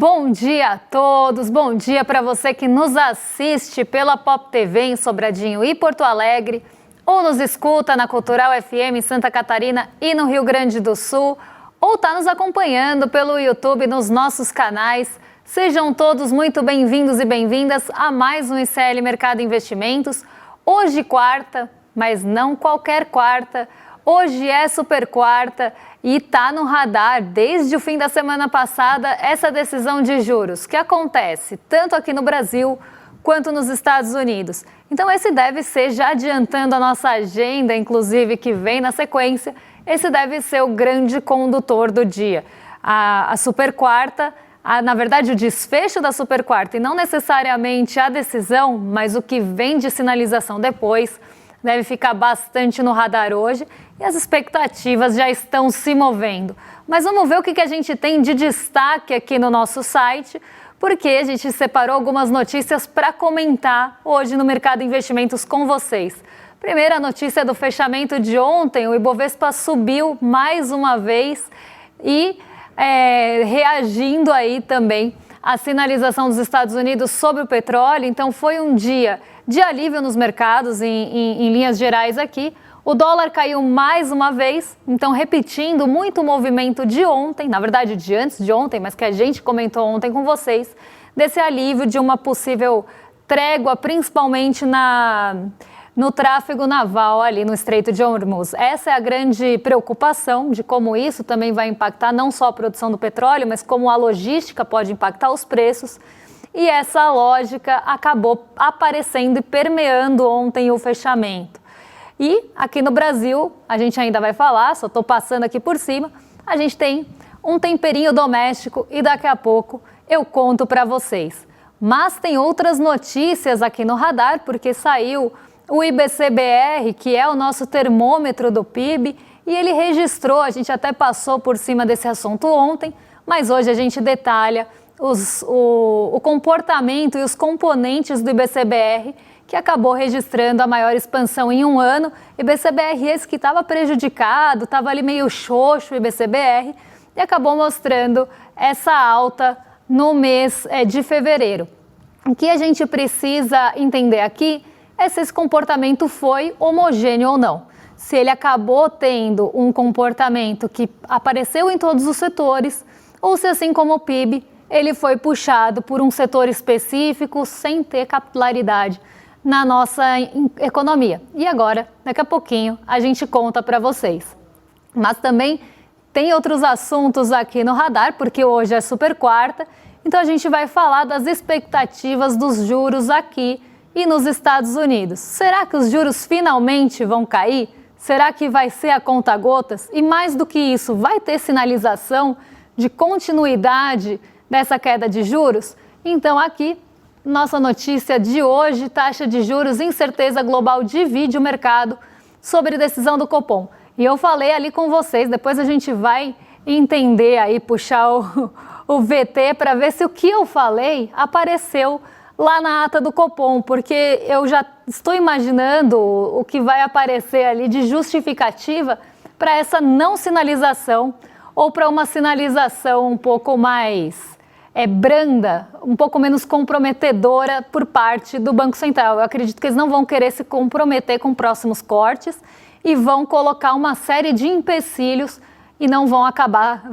Bom dia a todos, bom dia para você que nos assiste pela Pop TV em Sobradinho e Porto Alegre, ou nos escuta na Cultural FM em Santa Catarina e no Rio Grande do Sul, ou está nos acompanhando pelo YouTube nos nossos canais. Sejam todos muito bem-vindos e bem-vindas a mais um ICL Mercado Investimentos. Hoje quarta, mas não qualquer quarta, hoje é super quarta e está no radar desde o fim da semana passada essa decisão de juros que acontece tanto aqui no Brasil quanto nos Estados Unidos. Então esse deve ser, já adiantando a nossa agenda, inclusive que vem na sequência, esse deve ser o grande condutor do dia. A super quarta, na verdade o desfecho da super quarta e não necessariamente a decisão, mas o que vem de sinalização depois, deve ficar bastante no radar hoje e as expectativas já estão se movendo. Mas vamos ver o que a gente tem de destaque aqui no nosso site, porque a gente separou algumas notícias para comentar hoje no Mercado Investimentos com vocês. Primeira notícia do fechamento de ontem, o Ibovespa subiu mais uma vez e reagindo aí também à sinalização dos Estados Unidos sobre o petróleo. Então foi um dia de alívio nos mercados, em linhas gerais aqui. O dólar caiu mais uma vez, então repetindo muito o movimento de ontem, na verdade de antes de ontem, mas que a gente comentou ontem com vocês, desse alívio de uma possível trégua, principalmente no tráfego naval ali no Estreito de Hormuz. Essa é a grande preocupação de como isso também vai impactar não só a produção do petróleo, mas como a logística pode impactar os preços. E essa lógica acabou aparecendo e permeando ontem o fechamento. E aqui no Brasil, a gente ainda vai falar, só estou passando aqui por cima, a gente tem um temperinho doméstico e daqui a pouco eu conto para vocês. Mas tem outras notícias aqui no radar, porque saiu o IBC-BR, que é o nosso termômetro do PIB, e ele registrou, a gente até passou por cima desse assunto ontem, mas hoje a gente detalha o comportamento e os componentes do IBC-BR, que acabou registrando a maior expansão em um ano. IBC-BR esse que estava prejudicado, estava ali meio xoxo o IBC-BR, e acabou mostrando essa alta no mês de fevereiro. O que a gente precisa entender aqui é se esse comportamento foi homogêneo ou não. Se ele acabou tendo um comportamento que apareceu em todos os setores, ou se assim como o PIB, ele foi puxado por um setor específico sem ter capilaridade na nossa economia. E agora, daqui a pouquinho, a gente conta para vocês. Mas também tem outros assuntos aqui no radar, porque hoje é super quarta, então a gente vai falar das expectativas dos juros aqui e nos Estados Unidos. Será que os juros finalmente vão cair? Será que vai ser a conta-gotas? E mais do que isso, vai ter sinalização de continuidade dessa queda de juros? Então aqui, nossa notícia de hoje, taxa de juros, incerteza global divide o mercado sobre decisão do Copom. E eu falei ali com vocês, depois a gente vai entender aí, puxar o VT para ver se o que eu falei apareceu lá na ata do Copom, porque eu já estou imaginando o que vai aparecer ali de justificativa para essa não sinalização ou para uma sinalização um pouco mais branda, um pouco menos comprometedora por parte do Banco Central. Eu acredito que eles não vão querer se comprometer com próximos cortes e vão colocar uma série de empecilhos e vão acabar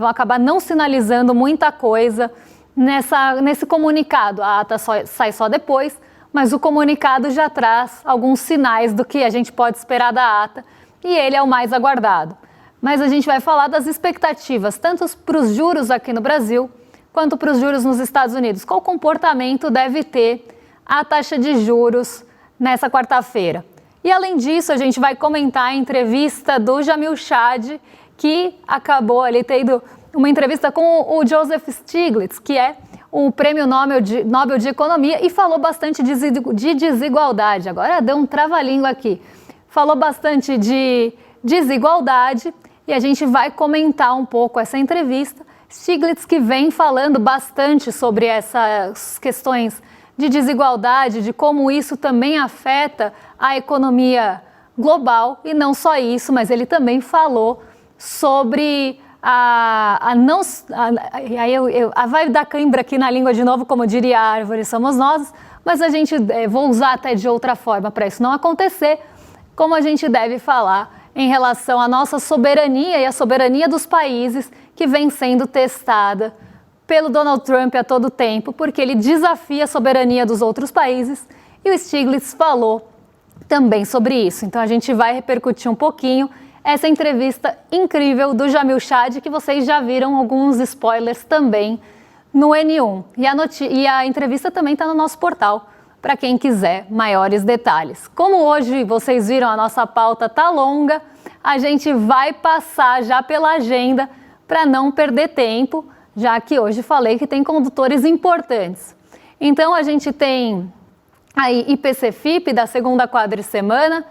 não sinalizando muita coisa nesse comunicado. A ata sai só depois, mas o comunicado já traz alguns sinais do que a gente pode esperar da ata e ele é o mais aguardado. Mas a gente vai falar das expectativas, tanto para os juros aqui no Brasil, quanto para os juros nos Estados Unidos. Qual comportamento deve ter a taxa de juros nessa quarta-feira? E além disso, a gente vai comentar a entrevista do Jamil Chad, que acabou ali tendo uma entrevista com o Joseph Stiglitz, que é o Prêmio Nobel de Economia, e falou bastante de desigualdade. Agora deu um trava-língua aqui. Falou bastante de desigualdade e a gente vai comentar um pouco essa entrevista. Stiglitz que vem falando bastante sobre essas questões de desigualdade, de como isso também afeta a economia global, e não só isso, mas ele também falou sobre vai dar cãibra aqui na língua de novo, como diria a árvore, somos nós, mas a gente, vou usar até de outra forma para isso não acontecer, como a gente deve falar em relação à nossa soberania e a soberania dos países que vem sendo testada pelo Donald Trump a todo tempo, porque ele desafia a soberania dos outros países, e o Stiglitz falou também sobre isso. Então a gente vai repercutir um pouquinho essa entrevista incrível do Jamil Chad, que vocês já viram alguns spoilers também no N1. E a entrevista também está no nosso portal, para quem quiser maiores detalhes. Como hoje vocês viram, a nossa pauta tá longa, a gente vai passar já pela agenda para não perder tempo, já que hoje falei que tem condutores importantes. Então a gente tem aí IPC-FIP da segunda quadricemana,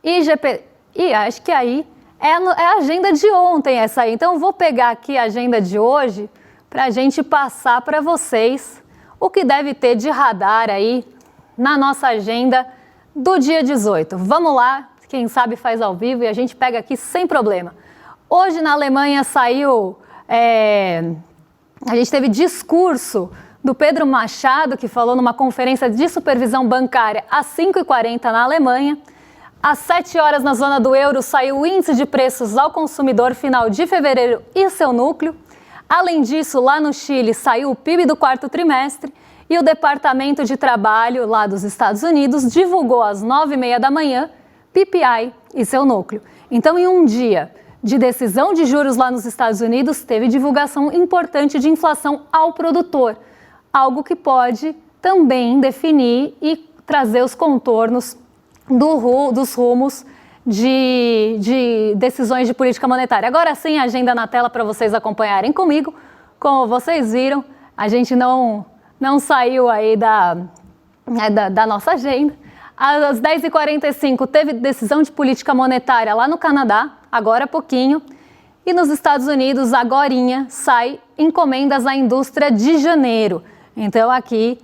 IGP, e acho que aí é a agenda de ontem essa aí. Então vou pegar aqui a agenda de hoje para a gente passar para vocês o que deve ter de radar aí na nossa agenda do dia 18. Vamos lá, quem sabe faz ao vivo e a gente pega aqui sem problema. Hoje na Alemanha saiu, a gente teve discurso do Pedro Machado, que falou numa conferência de supervisão bancária às 5h40 na Alemanha. Às 7 horas na zona do euro saiu o índice de preços ao consumidor final de fevereiro e seu núcleo. Além disso, lá no Chile saiu o PIB do quarto trimestre e o Departamento de Trabalho lá dos Estados Unidos divulgou às 9h30 da manhã PPI e seu núcleo. Então, em um dia de decisão de juros lá nos Estados Unidos, teve divulgação importante de inflação ao produtor, algo que pode também definir e trazer os contornos dos rumos de decisões de política monetária. Agora sim, a agenda na tela para vocês acompanharem comigo. Como vocês viram, a gente não saiu aí da nossa agenda. Às 10h45 teve decisão de política monetária lá no Canadá, agora há pouquinho. E nos Estados Unidos, agorinha, sai encomendas à indústria de janeiro. Então aqui,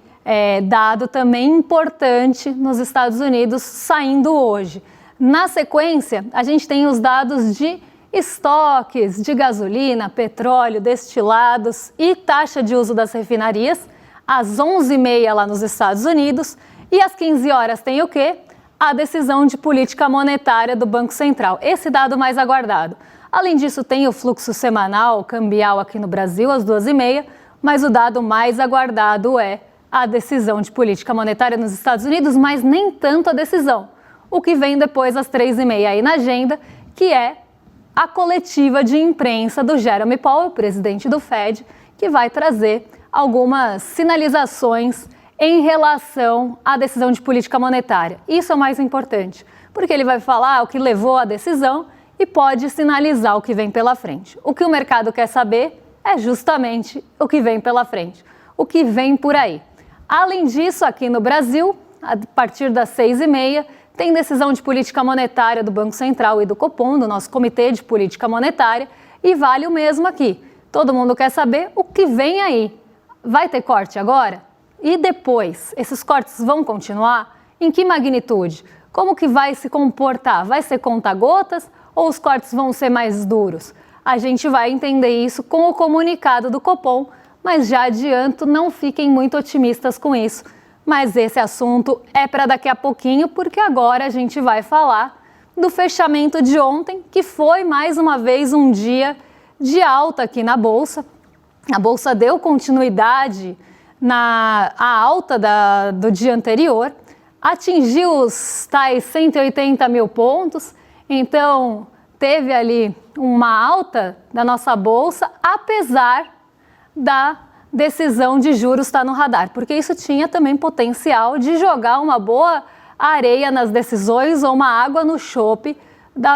dado também importante nos Estados Unidos saindo hoje. Na sequência, a gente tem os dados de estoques de gasolina, petróleo, destilados e taxa de uso das refinarias, às 11h30 lá nos Estados Unidos. E às 15 horas tem o quê? A decisão de política monetária do Banco Central, esse dado mais aguardado. Além disso, tem o fluxo semanal cambial aqui no Brasil, às 2h30, mas o dado mais aguardado é a decisão de política monetária nos Estados Unidos, mas nem tanto a decisão. O que vem depois às 3h30 aí na agenda, que é a coletiva de imprensa do Jerome Powell, presidente do Fed, que vai trazer algumas sinalizações em relação à decisão de política monetária. Isso é o mais importante, porque ele vai falar o que levou à decisão e pode sinalizar o que vem pela frente. O que o mercado quer saber é justamente o que vem pela frente, o que vem por aí. Além disso, aqui no Brasil, a partir das 6h30, tem decisão de política monetária do Banco Central e do Copom, do nosso Comitê de Política Monetária, e vale o mesmo aqui. Todo mundo quer saber o que vem aí. Vai ter corte agora? E depois? Esses cortes vão continuar? Em que magnitude? Como que vai se comportar? Vai ser conta-gotas ou os cortes vão ser mais duros? A gente vai entender isso com o comunicado do Copom, mas já adianto, não fiquem muito otimistas com isso. Mas esse assunto é para daqui a pouquinho, porque agora a gente vai falar do fechamento de ontem, que foi mais uma vez um dia de alta aqui na Bolsa. A Bolsa deu continuidade à alta do dia anterior, atingiu os tais 180 mil pontos, então teve ali uma alta da nossa Bolsa, apesar da decisão de juros estar no radar, porque isso tinha também potencial de jogar uma boa areia nas decisões ou uma água no chope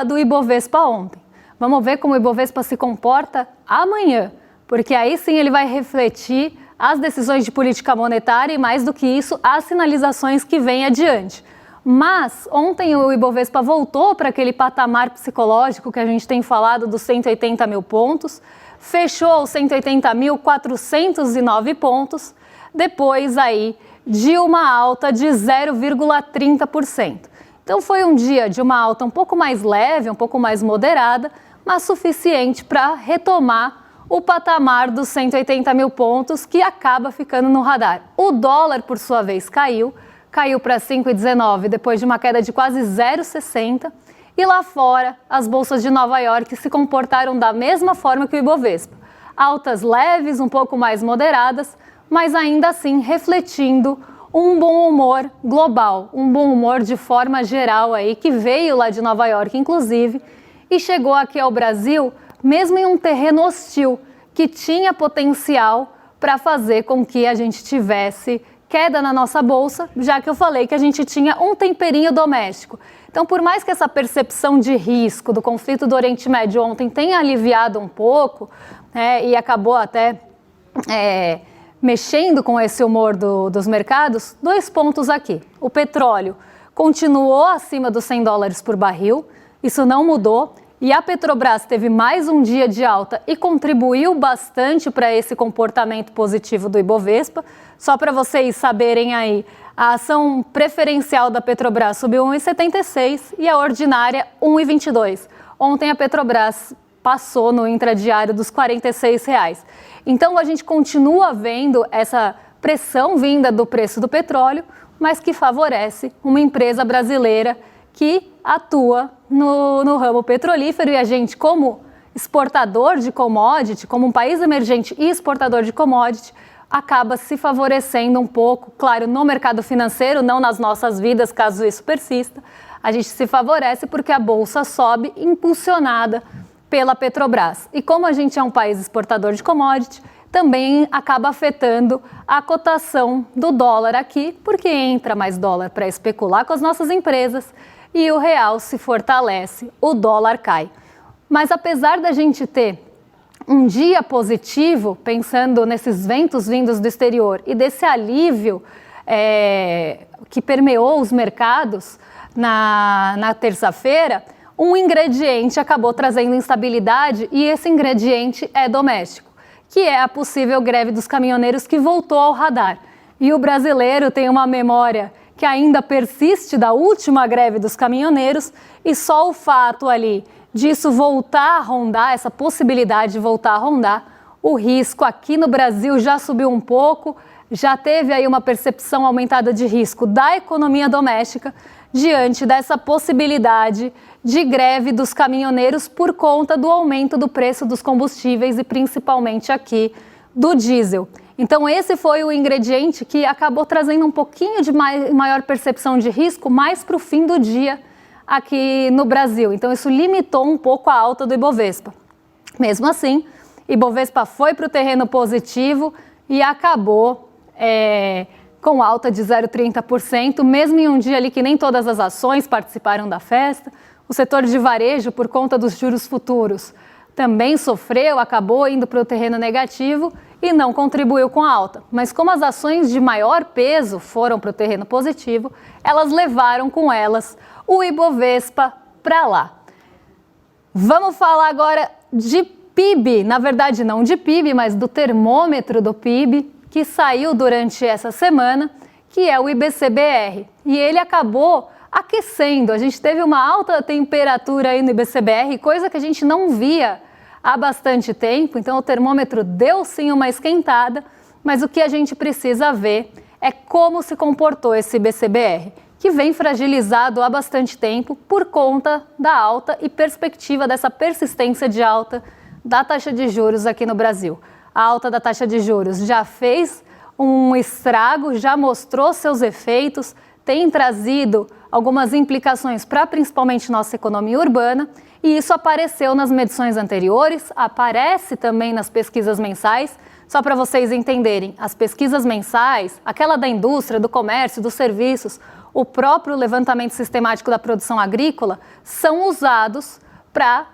do Ibovespa ontem. Vamos ver como o Ibovespa se comporta amanhã, porque aí sim ele vai refletir as decisões de política monetária e, mais do que isso, as sinalizações que vêm adiante. Mas ontem o Ibovespa voltou para aquele patamar psicológico que a gente tem falado dos 180 mil pontos, fechou aos 180.409 pontos, depois aí de uma alta de 0,30%. Então foi um dia de uma alta um pouco mais leve, um pouco mais moderada, mas suficiente para retomar o patamar dos 180 mil pontos, que acaba ficando no radar. O dólar, por sua vez, caiu para 5,19 depois de uma queda de quase 0,60. E lá fora, as bolsas de Nova York se comportaram da mesma forma que o Ibovespa. Altas leves, um pouco mais moderadas, mas ainda assim refletindo um bom humor global, um bom humor de forma geral aí, que veio lá de Nova York, inclusive, e chegou aqui ao Brasil, mesmo em um terreno hostil, que tinha potencial para fazer com que a gente tivesse queda na nossa bolsa, já que eu falei que a gente tinha um temperinho doméstico. Então, por mais que essa percepção de risco do conflito do Oriente Médio ontem tenha aliviado um pouco, e acabou até mexendo com esse humor dos mercados, 2 pontos aqui. O petróleo continuou acima dos $100 por barril, isso não mudou. E a Petrobras teve mais um dia de alta e contribuiu bastante para esse comportamento positivo do Ibovespa. Só para vocês saberem aí, a ação preferencial da Petrobras subiu 1,76 e a ordinária 1,22. Ontem a Petrobras passou no intradiário dos R$46. Então a gente continua vendo essa pressão vinda do preço do petróleo, mas que favorece uma empresa brasileira que atua no ramo petrolífero, e a gente, como exportador de commodity, como um país emergente e exportador de commodity, acaba se favorecendo um pouco, claro, no mercado financeiro, não nas nossas vidas, caso isso persista. A gente se favorece porque a bolsa sobe impulsionada pela Petrobras. E como a gente é um país exportador de commodity, também acaba afetando a cotação do dólar aqui, porque entra mais dólar para especular com as nossas empresas e o real se fortalece, o dólar cai. Mas apesar da gente ter um dia positivo, pensando nesses ventos vindos do exterior e desse alívio que permeou os mercados na terça-feira, um ingrediente acabou trazendo instabilidade, e esse ingrediente é doméstico, que é a possível greve dos caminhoneiros, que voltou ao radar. E o brasileiro tem uma memória que ainda persiste da última greve dos caminhoneiros, e só o fato ali disso voltar a rondar, essa possibilidade de voltar a rondar, o risco aqui no Brasil já subiu um pouco, já teve aí uma percepção aumentada de risco da economia doméstica diante dessa possibilidade de greve dos caminhoneiros por conta do aumento do preço dos combustíveis e principalmente aqui do diesel. Então esse foi o ingrediente que acabou trazendo um pouquinho de maior percepção de risco mais para o fim do dia aqui no Brasil. Então isso limitou um pouco a alta do Ibovespa. Mesmo assim, Ibovespa foi para o terreno positivo e acabou com alta de 0,30%, mesmo em um dia ali que nem todas as ações participaram da festa. O setor de varejo, por conta dos juros futuros, também sofreu, acabou indo para o terreno negativo e não contribuiu com a alta. Mas como as ações de maior peso foram para o terreno positivo, elas levaram com elas o Ibovespa para lá. Vamos falar agora de PIB, na verdade não de PIB, mas do termômetro do PIB, que saiu durante essa semana, que é o IBCBR. E ele acabou aquecendo, a gente teve uma alta temperatura aí no IBCBR, coisa que a gente não via há bastante tempo, então o termômetro deu sim uma esquentada, mas o que a gente precisa ver é como se comportou esse IBCBR, que vem fragilizado há bastante tempo por conta da alta e perspectiva dessa persistência de alta da taxa de juros aqui no Brasil. A alta da taxa de juros já fez um estrago, já mostrou seus efeitos, tem trazido algumas implicações para principalmente nossa economia urbana, e isso apareceu nas medições anteriores, aparece também nas pesquisas mensais. Só para vocês entenderem, as pesquisas mensais, aquela da indústria, do comércio, dos serviços, o próprio levantamento sistemático da produção agrícola, são usados para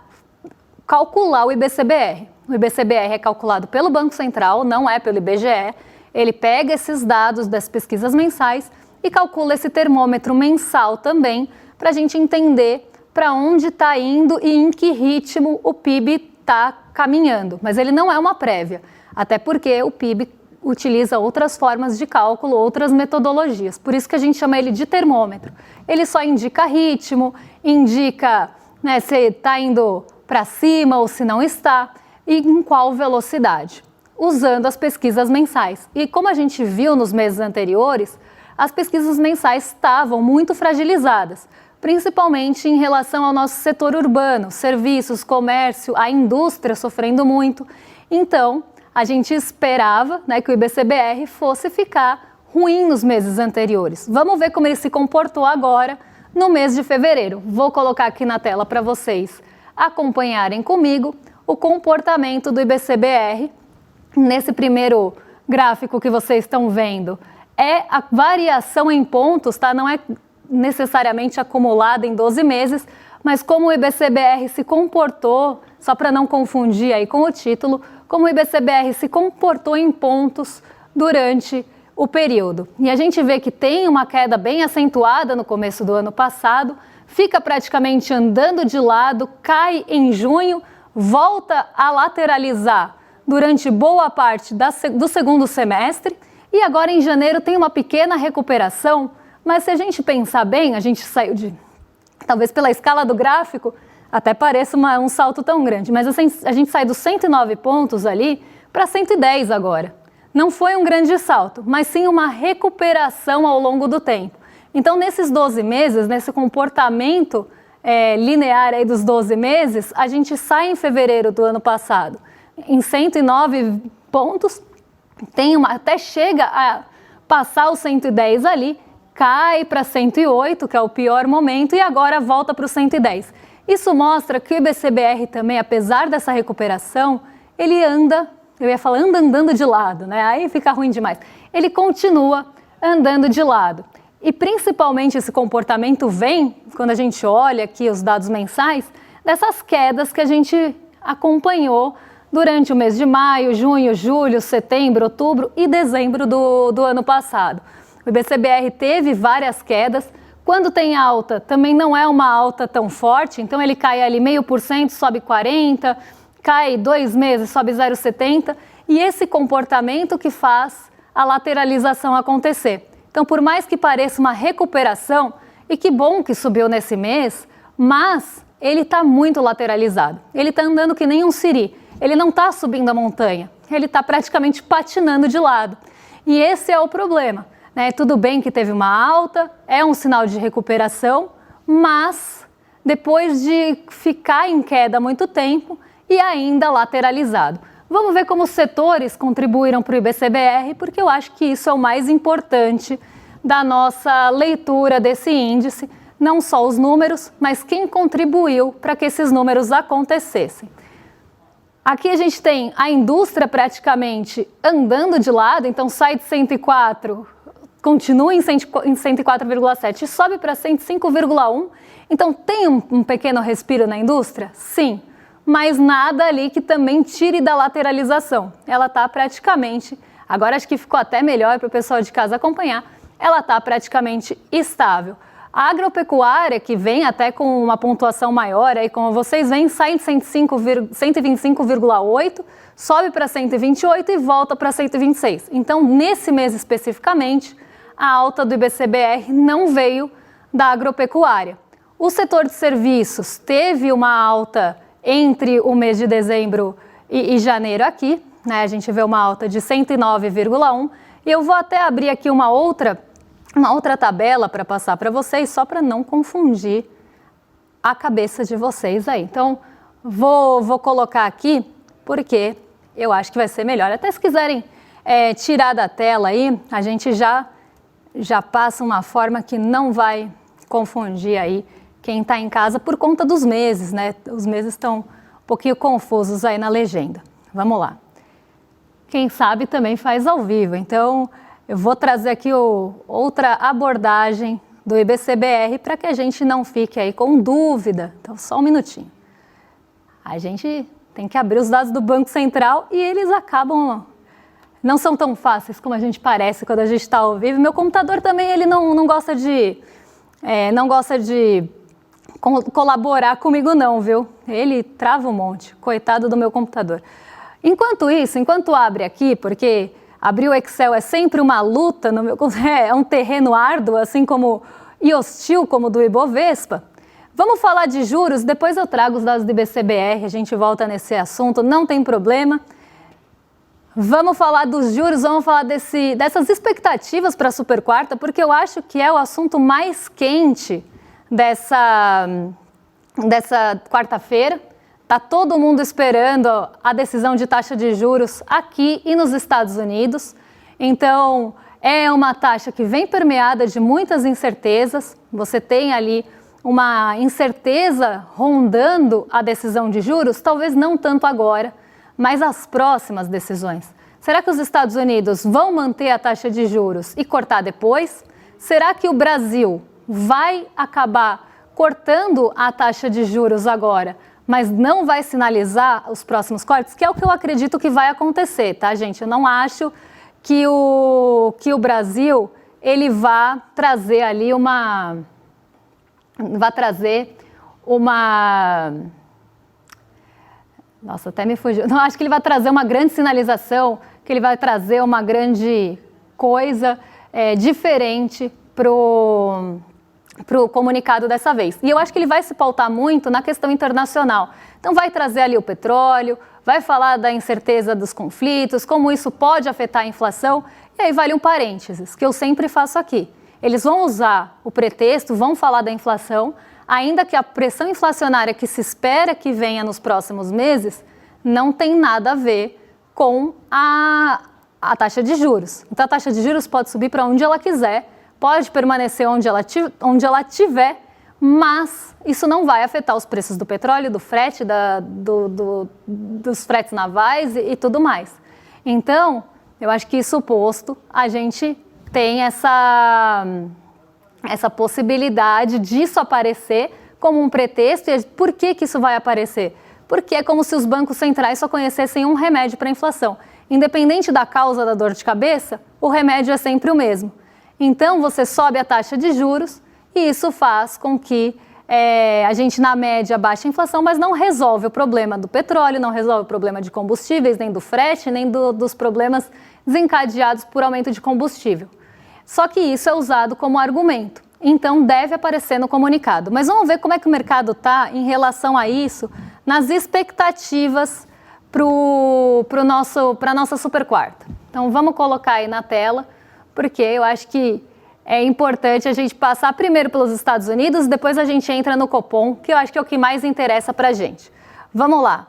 calcular o IBCBR. O IBCBR é calculado pelo Banco Central, não é pelo IBGE. Ele pega esses dados das pesquisas mensais e calcula esse termômetro mensal também, para a gente entender para onde está indo e em que ritmo o PIB está caminhando. Mas ele não é uma prévia, até porque o PIB utiliza outras formas de cálculo, outras metodologias. Por isso que a gente chama ele de termômetro. Ele só indica ritmo, indica se está indo para cima ou se não está, e em qual velocidade, usando as pesquisas mensais. E como a gente viu nos meses anteriores, as pesquisas mensais estavam muito fragilizadas, principalmente em relação ao nosso setor urbano, serviços, comércio, a indústria sofrendo muito. Então, a gente esperava, né, que o IBCBR fosse ficar ruim nos meses anteriores. Vamos ver como ele se comportou agora no mês de fevereiro. Vou colocar aqui na tela para vocês acompanharem comigo o comportamento do IBCBR. Nesse primeiro gráfico que vocês estão vendo, é a variação em pontos, tá? Não é necessariamente acumulada em 12 meses, mas como o IBCBR se comportou, só para não confundir aí com o título, como o IBCBR se comportou em pontos durante o período. E a gente vê que tem uma queda bem acentuada no começo do ano passado, fica praticamente andando de lado, cai em junho, volta a lateralizar durante boa parte do segundo semestre e agora em janeiro tem uma pequena recuperação, mas se a gente pensar bem, a gente saiu de, talvez pela escala do gráfico, até pareça um salto tão grande, mas a gente sai dos 109 pontos ali para 110 agora. Não foi um grande salto, mas sim uma recuperação ao longo do tempo. Então, nesses 12 meses, nesse comportamento linear aí dos 12 meses, a gente sai em fevereiro do ano passado em 109 pontos, até chega a passar os 110 ali, cai para 108, que é o pior momento, e agora volta para os 110. Isso mostra que o IBCBR também, apesar dessa recuperação, ele anda, eu ia falar andando de lado, né? Aí fica ruim demais. Ele continua andando de lado. E principalmente esse comportamento vem, quando a gente olha aqui os dados mensais, dessas quedas que a gente acompanhou durante o mês de maio, junho, julho, setembro, outubro e dezembro do ano passado. O IBCBR teve várias quedas. Quando tem alta, também não é uma alta tão forte, então ele cai ali 0,5%, sobe 40%, cai 2 meses, sobe 0,70%, e esse comportamento que faz a lateralização acontecer. Então, por mais que pareça uma recuperação, e que bom que subiu nesse mês, mas ele está muito lateralizado. Ele está andando que nem um siri. Ele não está subindo a montanha, ele está praticamente patinando de lado. E esse é o problema, né? Tudo bem que teve uma alta, é um sinal de recuperação, mas depois de ficar em queda há muito tempo e ainda lateralizado. Vamos ver como os setores contribuíram para o IBCBR, porque eu acho que isso é o mais importante da nossa leitura desse índice, não só os números, mas quem contribuiu para que esses números acontecessem. Aqui a gente tem a indústria praticamente andando de lado, então sai de 104, continua em 104,7 e sobe para 105,1. Então tem um pequeno respiro na indústria? Sim, mas nada ali que também tire da lateralização. Ela está praticamente, agora acho que ficou até melhor para o pessoal de casa acompanhar, ela está praticamente estável. A agropecuária, que vem até com uma pontuação maior, aí como vocês veem, sai de 125,8, sobe para 128 e volta para 126. Então, nesse mês especificamente, a alta do IBCBR não veio da agropecuária. O setor de serviços teve uma alta entre o mês de dezembro e janeiro aqui, né? A gente vê uma alta de 109,1. E eu vou até abrir aqui uma outra tabela para passar para vocês, só para não confundir a cabeça de vocês aí. Então, vou colocar aqui, porque eu acho que vai ser melhor. Até se quiserem tirar da tela aí, a gente já passa uma forma que não vai confundir aí quem está em casa por conta dos meses, né? Os meses estão um pouquinho confusos aí na legenda. Vamos lá. Quem sabe também faz ao vivo, então eu vou trazer aqui outra abordagem do IBCBR para que a gente não fique aí com dúvida. Então, só um minutinho. A gente tem que abrir os dados do Banco Central e eles não são tão fáceis como a gente parece quando a gente está ao vivo. Meu computador também ele não gosta de colaborar comigo não, viu? Ele trava um monte, coitado do meu computador. Enquanto isso, enquanto abre aqui, porque abrir o Excel é sempre uma luta, é um terreno árduo, assim como e hostil como o do Ibovespa, Vamos falar de juros, depois eu trago os dados do IBCBR, a gente volta nesse assunto, não tem problema. Vamos falar dos juros, vamos falar dessas expectativas para a super quarta, porque eu acho que é o assunto mais quente dessa quarta-feira. Está todo mundo esperando a decisão de taxa de juros aqui e nos Estados Unidos. Então, é uma taxa que vem permeada de muitas incertezas. Você tem ali uma incerteza rondando a decisão de juros, talvez não tanto agora, mas as próximas decisões. Será que os Estados Unidos vão manter a taxa de juros e cortar depois? Será que o Brasil vai acabar cortando a taxa de juros agora, mas não vai sinalizar os próximos cortes? Que é o que eu acredito que vai acontecer, tá, gente? Eu não acho que o Brasil ele vá trazer ali uma... Nossa, até me fugiu. Não, acho que ele vai trazer uma grande sinalização, que ele vai trazer uma grande coisa diferente para o comunicado dessa vez. E eu acho que ele vai se pautar muito na questão internacional. Então vai trazer ali o petróleo, vai falar da incerteza dos conflitos, como isso pode afetar a inflação. E aí vale um parênteses, que eu sempre faço aqui. Eles vão usar o pretexto, vão falar da inflação, ainda que a pressão inflacionária que se espera que venha nos próximos meses não tem nada a ver com a taxa de juros. Então a taxa de juros pode subir para onde ela quiser, pode permanecer onde ela tiver, mas isso não vai afetar os preços do petróleo, do frete, dos fretes navais e tudo mais. Então, eu acho que isso posto, a gente tem essa possibilidade disso aparecer como um pretexto. E por que isso vai aparecer? Porque é como se os bancos centrais só conhecessem um remédio para a inflação. Independente da causa da dor de cabeça, o remédio é sempre o mesmo. Então, você sobe a taxa de juros e isso faz com que a gente, na média, baixe a inflação, mas não resolve o problema do petróleo, não resolve o problema de combustíveis, nem do frete, nem dos problemas desencadeados por aumento de combustível. Só que isso é usado como argumento, então deve aparecer no comunicado. Mas vamos ver como é que o mercado está em relação a isso, nas expectativas para a nossa super quarta. Então vamos colocar aí na tela, porque eu acho que é importante a gente passar primeiro pelos Estados Unidos, depois a gente entra no Copom, que eu acho que é o que mais interessa para a gente. Vamos lá.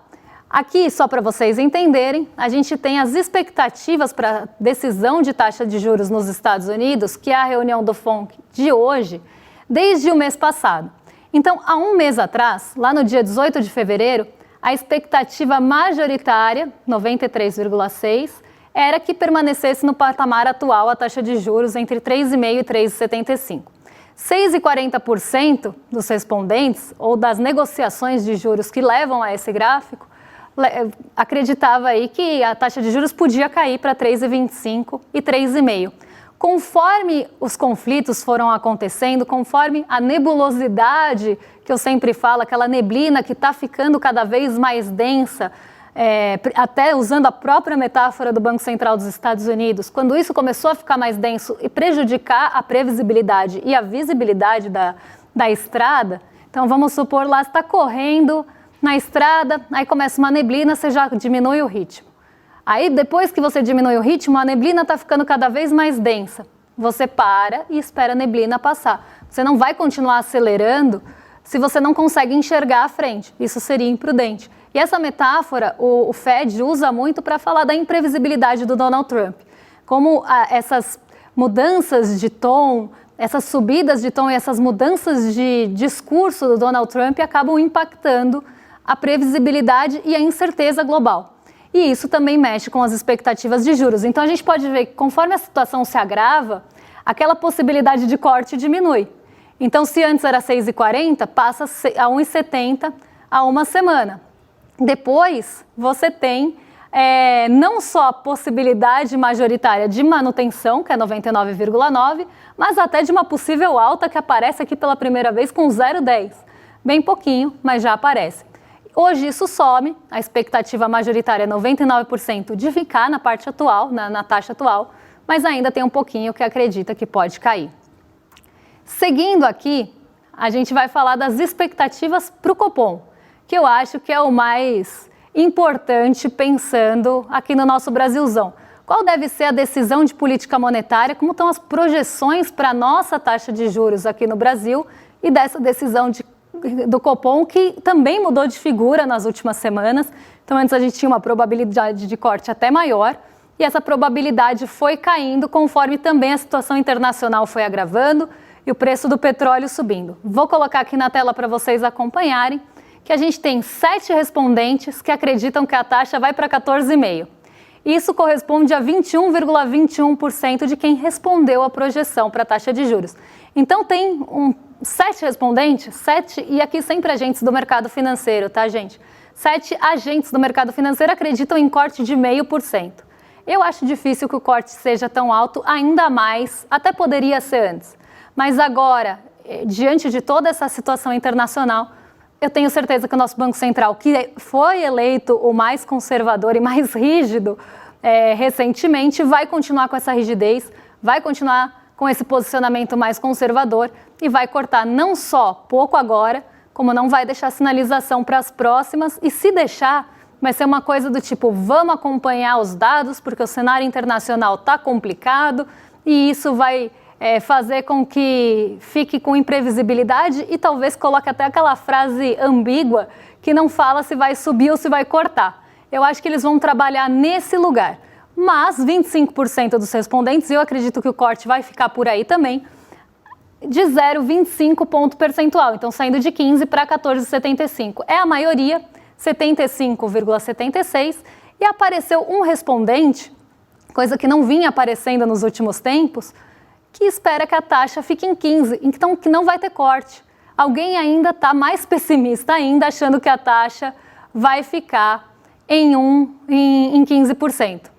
Aqui, só para vocês entenderem, a gente tem as expectativas para a decisão de taxa de juros nos Estados Unidos, que é a reunião do FONC de hoje, desde o mês passado. Então, há um mês atrás, lá no dia 18 de fevereiro, a expectativa majoritária, 93,6%, era que permanecesse no patamar atual a taxa de juros entre 3,5% e 3,75%. 6,40% dos respondentes, ou das negociações de juros que levam a esse gráfico, acreditava aí que a taxa de juros podia cair para 3,25 e 3,5. Conforme os conflitos foram acontecendo, conforme a nebulosidade que eu sempre falo, aquela neblina que está ficando cada vez mais densa, até usando a própria metáfora do Banco Central dos Estados Unidos, quando isso começou a ficar mais denso e prejudicar a previsibilidade e a visibilidade da estrada, então vamos supor lá, você está correndo na estrada, aí começa uma neblina, você já diminui o ritmo. Aí depois que você diminui o ritmo, a neblina está ficando cada vez mais densa. Você para e espera a neblina passar. Você não vai continuar acelerando se você não consegue enxergar a frente. Isso seria imprudente. E essa metáfora o Fed usa muito para falar da imprevisibilidade do Donald Trump. Como essas mudanças de tom, essas subidas de tom e essas mudanças de discurso do Donald Trump acabam impactando a previsibilidade e a incerteza global. E isso também mexe com as expectativas de juros. Então a gente pode ver que conforme a situação se agrava, aquela possibilidade de corte diminui. Então se antes era 6,40, passa a 1,70 a uma semana. Depois você tem não só a possibilidade majoritária de manutenção, que é 99,9, mas até de uma possível alta que aparece aqui pela primeira vez com 0,10. Bem pouquinho, mas já aparece. Hoje isso some, a expectativa majoritária é 99% de ficar na parte atual, na taxa atual, mas ainda tem um pouquinho que acredita que pode cair. Seguindo aqui, a gente vai falar das expectativas para o Copom, que eu acho que é o mais importante pensando aqui no nosso Brasilzão. Qual deve ser a decisão de política monetária, como estão as projeções para a nossa taxa de juros aqui no Brasil e dessa decisão do Copom, que também mudou de figura nas últimas semanas. Então, antes a gente tinha uma probabilidade de corte até maior, e essa probabilidade foi caindo conforme também a situação internacional foi agravando e o preço do petróleo subindo. Vou colocar aqui na tela para vocês acompanharem que a gente tem 7 respondentes que acreditam que a taxa vai para 14,5%. Isso corresponde a 21,21% de quem respondeu a projeção para a taxa de juros. Então tem 7 respondentes, 7, e aqui sempre agentes do mercado financeiro, tá, gente? 7 agentes do mercado financeiro acreditam em corte de 0,5%. Eu acho difícil que o corte seja tão alto, ainda mais, até poderia ser antes. Mas agora, diante de toda essa situação internacional, eu tenho certeza que o nosso Banco Central, que foi eleito o mais conservador e mais rígido recentemente, vai continuar com essa rigidez, vai continuar com esse posicionamento mais conservador e vai cortar não só pouco agora, como não vai deixar sinalização para as próximas, e se deixar, vai ser uma coisa do tipo, vamos acompanhar os dados, porque o cenário internacional está complicado e isso vai fazer com que fique com imprevisibilidade e talvez coloque até aquela frase ambígua que não fala se vai subir ou se vai cortar. Eu acho que eles vão trabalhar nesse lugar. Mas 25% dos respondentes, e eu acredito que o corte vai ficar por aí também, de 0,25 ponto percentual. Então, saindo de 15 para 14,75. É a maioria, 75,76%. E apareceu um respondente, coisa que não vinha aparecendo nos últimos tempos, que espera que a taxa fique em 15, então que não vai ter corte. Alguém ainda está mais pessimista ainda, achando que a taxa vai ficar em 15%.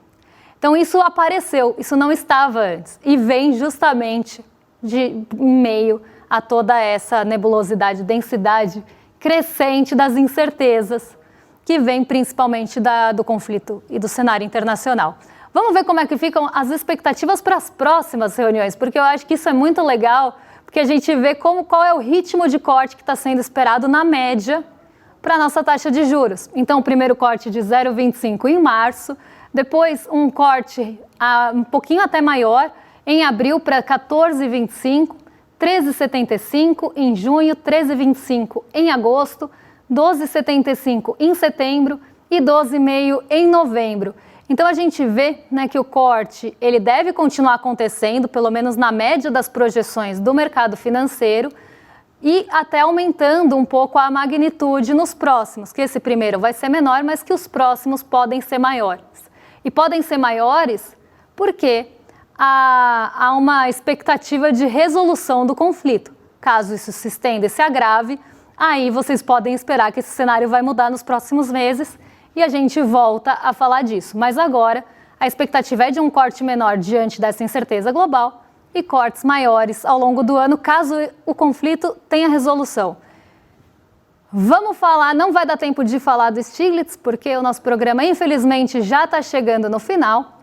Então isso apareceu, isso não estava antes e vem justamente em meio a toda essa nebulosidade, densidade crescente das incertezas que vem principalmente do conflito e do cenário internacional. Vamos ver como é que ficam as expectativas para as próximas reuniões, porque eu acho que isso é muito legal, porque a gente vê qual é o ritmo de corte que está sendo esperado na média para a nossa taxa de juros. Então, o primeiro corte de 0,25 em março, depois um corte um pouquinho até maior em abril para 14,25, 13,75 em junho, 13,25 em agosto, 12,75 em setembro e 12,5 em novembro. Então a gente vê, né, que o corte ele deve continuar acontecendo, pelo menos na média das projeções do mercado financeiro, e até aumentando um pouco a magnitude nos próximos, que esse primeiro vai ser menor, mas que os próximos podem ser maiores. E podem ser maiores porque há uma expectativa de resolução do conflito. Caso isso se estenda e se agrave, aí vocês podem esperar que esse cenário vai mudar nos próximos meses e a gente volta a falar disso. Mas agora a expectativa é de um corte menor diante dessa incerteza global e cortes maiores ao longo do ano, caso o conflito tenha resolução. Vamos falar, não vai dar tempo de falar do Stiglitz, porque o nosso programa infelizmente já está chegando no final,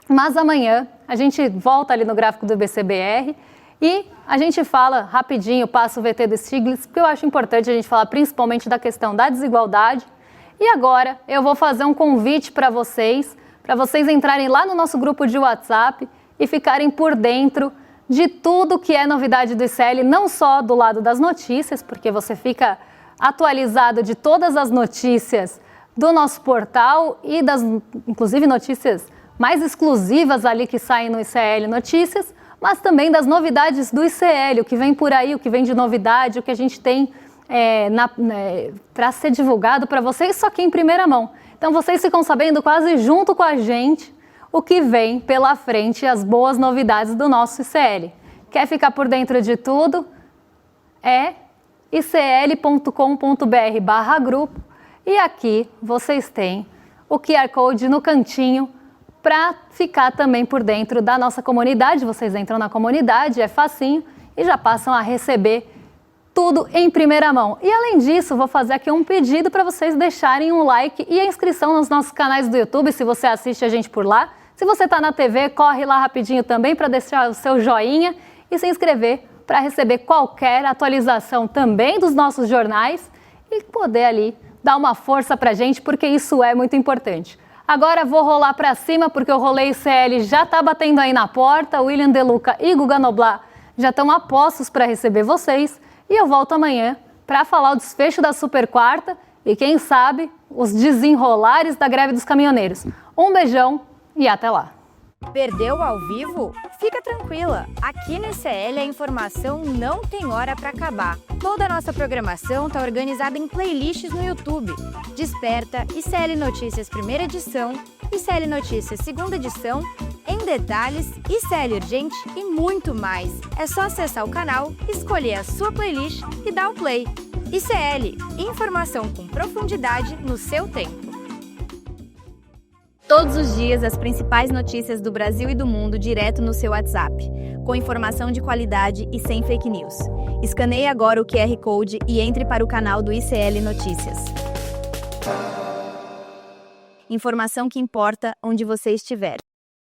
mas amanhã a gente volta ali no gráfico do BCBR e a gente fala rapidinho, passa o VT do Stiglitz, porque eu acho importante a gente falar principalmente da questão da desigualdade. E agora eu vou fazer um convite para vocês entrarem lá no nosso grupo de WhatsApp e ficarem por dentro de tudo que é novidade do ICL, não só do lado das notícias, porque você fica atualizado de todas as notícias do nosso portal e das, inclusive, notícias mais exclusivas ali que saem no ICL Notícias, mas também das novidades do ICL, o que vem por aí, o que vem de novidade, o que a gente tem para ser divulgado para vocês, só que em primeira mão. Então vocês ficam sabendo quase junto com a gente o que vem pela frente, as boas novidades do nosso ICL. Quer ficar por dentro de tudo? É icl.com.br/grupo e aqui vocês têm o QR Code no cantinho para ficar também por dentro da nossa comunidade. Vocês entram na comunidade, é facinho e já passam a receber tudo em primeira mão. E além disso, vou fazer aqui um pedido para vocês deixarem um like e a inscrição nos nossos canais do YouTube, se você assiste a gente por lá. Se você está na TV, corre lá rapidinho também para deixar o seu joinha e se inscrever para receber qualquer atualização também dos nossos jornais e poder ali dar uma força para a gente, porque isso é muito importante. Agora vou rolar para cima, porque o Rolê ICL já está batendo aí na porta. O William De Luca e Guga Noblat já estão a postos para receber vocês. E eu volto amanhã para falar o desfecho da Super Quarta e, quem sabe, os desenrolares da greve dos caminhoneiros. Um beijão e até lá! Perdeu ao vivo? Fica tranquila, aqui no ICL a informação não tem hora para acabar. Toda a nossa programação está organizada em playlists no YouTube. Desperta, ICL Notícias primeira edição, ICL Notícias segunda edição, Em Detalhes, ICL Urgente e muito mais. É só acessar o canal, escolher a sua playlist e dar o play. ICL, informação com profundidade no seu tempo. Todos os dias, as principais notícias do Brasil e do mundo direto no seu WhatsApp, com informação de qualidade e sem fake news. Escaneie agora o QR Code e entre para o canal do ICL Notícias. Informação que importa onde você estiver.